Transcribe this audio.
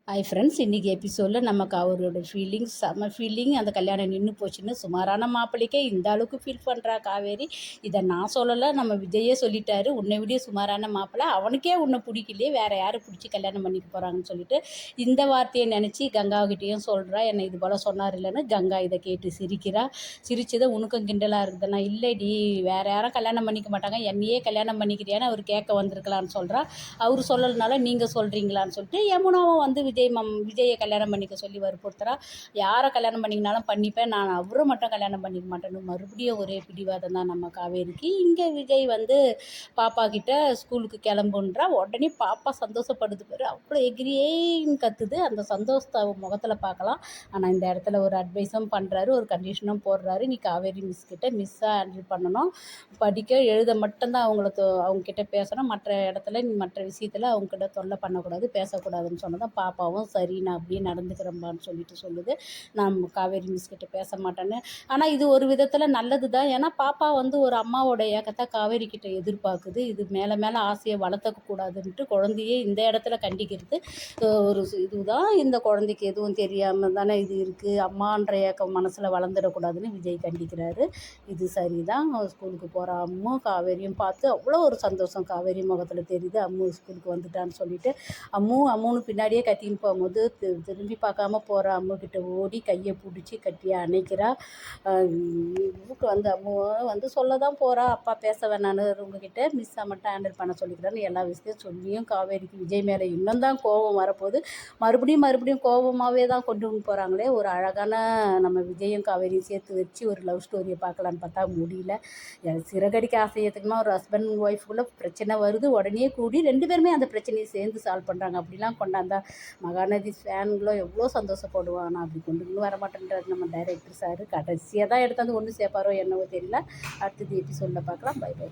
Hi friends, இன்றைக்கி எபிசோடில் நமக்கு அவரோட ஃபீலிங்ஸ் செம்ம ஃபீலிங். அந்த கல்யாணம் நின்று போச்சுன்னு சுமாரான மாப்பிள்ளைக்கே இந்த அளவுக்கு ஃபீல் பண்ணுறா காவேரி. இதை நான் சொல்லலை, நம்ம விஜயே சொல்லிட்டாரு. உன்னை விட சுமாரான மாப்பிள்ளை, அவனுக்கே உன்னை பிடிக்கலையே, வேறு யாரை பிடிச்சி கல்யாணம் பண்ணிக்க போகிறாங்கன்னு சொல்லிட்டு இந்த வார்த்தையை நினச்சி கங்காக்கிட்டேயும் சொல்கிறா. என்னை இது போல் சொன்னார் இல்லைன்னு. கங்கா இதை கேட்டு சிரிக்கிறா. சிரிச்சதை உனக்கும் கிண்டலாக இருக்குது. நான் இல்லைடி, வேறு யாரும் கல்யாணம் பண்ணிக்க மாட்டாங்க, என்னையே கல்யாணம் பண்ணிக்கிறியான்னு அவர் கேட்க வந்திருக்கலான்னு சொல்கிறா. அவர் சொல்லலைனால நீங்கள் சொல்கிறீங்களான்னு சொல்லிட்டு யமுனாவும் வந்து விஜயை கல்யாணம் பண்ணிக்க சொல்லி வற்புறுத்துறா. யாரை கல்யாணம் பண்ணிக்கினாலும் பண்ணிப்பேன், நான் அவரை மட்டும் கல்யாணம் பண்ணிக்க மாட்டேன்னு மறுபடியும் ஒரே பிடிவாதம் தான் நம்ம காவேரிக்கு. இங்கே விஜய் வந்து பாப்பா கிட்ட ஸ்கூலுக்கு கிளம்புன்றா. உடனே பாப்பா சந்தோஷப்படுது பேர், அவ்வளோ எகிரியேன்னு கத்துது. அந்த சந்தோஷத்தை முகத்தில் பார்க்கலாம். ஆனால் இந்த இடத்துல ஒரு அட்வைஸும் பண்ணுறாரு, ஒரு கண்டிஷனும் போடுறாரு. நீ காவேரி மிஸ் கிட்ட மிஸ்ஸாக ஹேண்டில் பண்ணணும், படிக்க எழுத மட்டும்தான் அவங்கக்கிட்ட பேசணும், மற்ற இடத்துல மற்ற விஷயத்தில் அவங்கக்கிட்ட தொல்லை பண்ணக்கூடாது, பேசக்கூடாதுன்னு சொன்னதான் பாப்பாவும் சரி நான் அப்படியே நடந்துக்கிறேம்பான்னு சொல்லிட்டு சொல்லுது. நான் காவேரி மிஸ் கிட்ட பேச மாட்டேன்னு. ஆனால் இது ஒரு விதத்தில் நல்லது தான். ஏன்னா பாப்பா வந்து ஒரு அம்மாவோட ஏக்கத்தை காவேரி கிட்ட எதிர்பார்க்குது. இது மேலே மேலே ஆசையை வளர்த்தக்கூடாதுன்ட்டு குழந்தையே இந்த இடத்துல கண்டிக்கிறது ஒரு இதுதான். இந்த குழந்தைக்கு எதுவும் தெரியாமல் தானே இது இருக்குது, அம்மான்ற ஏக்கம் மனசில் வளர்ந்துடக்கூடாதுன்னு விஜய் கண்டிக்கிறாரு. இது சரிதான். ஸ்கூலுக்கு போகிற அம்மு காவேரியும் பார்த்து அவ்வளோ ஒரு சந்தோஷம் காவேரி முகத்தில் தெரியுது. அம்மு ஸ்கூலுக்கு வந்துட்டான்னு சொல்லிட்டு அம்முன்னு பின்னாடியே கத்தின்னு போகும்போது திரும்பி பார்க்காம போகிற அம்முக்கிட்ட ஓடி கையை பிடிச்சி கட்டியை அணைக்கிறா. இவருக்கு வந்து அம்மு வந்து சொல்ல தான் போகிறா, அப்பா பேச வேணான்னு உங்ககிட்ட மிஸ்ஸை மட்டும் ஹேண்டில் பண்ண சொல்லிக்கிறான்னு எல்லா விஷயத்தையும் சொல்லியும் காவேரிக்கு விஜய் மேலே இன்னும் தான் கோபம் வரப்போகுது. மறுபடியும் கோபமாகவே தான் கொண்டு போகிறாங்களே. ஒரு அழகான நம்ம விஜயும் காவேரியும் சேர்த்து வச்சு ஒரு லவ் ஸ்டோரியை பார்க்கலான்னு பார்த்தா முடியல. சிறகடிக்க ஆசையத்துக்குமா ஒரு ஹஸ்பண்ட் ஒய்ஃபுக்குள்ளே பிரச்சனை வருது, உடனே கூடி 2 பேருமே அந்த பிரச்சனையை சேர்ந்து சால்வ் பண்ணுறாங்க. அப்படிலாம் கொண்டாந்தா மகாநதி ஃபேன்களும் எவ்வளோ சந்தோஷப்படுவான். ஆனால் அப்படி கொண்டு வர மாட்டேன்றாரு நம்ம டைரக்டர் சார். கடைசியாக தான் எடுத்தாந்து ஒன்று சேர்ப்பாரோ என்னவோ தெரியல. அடுத்தது எபிசோடில் பார்க்கலாம். Bye by.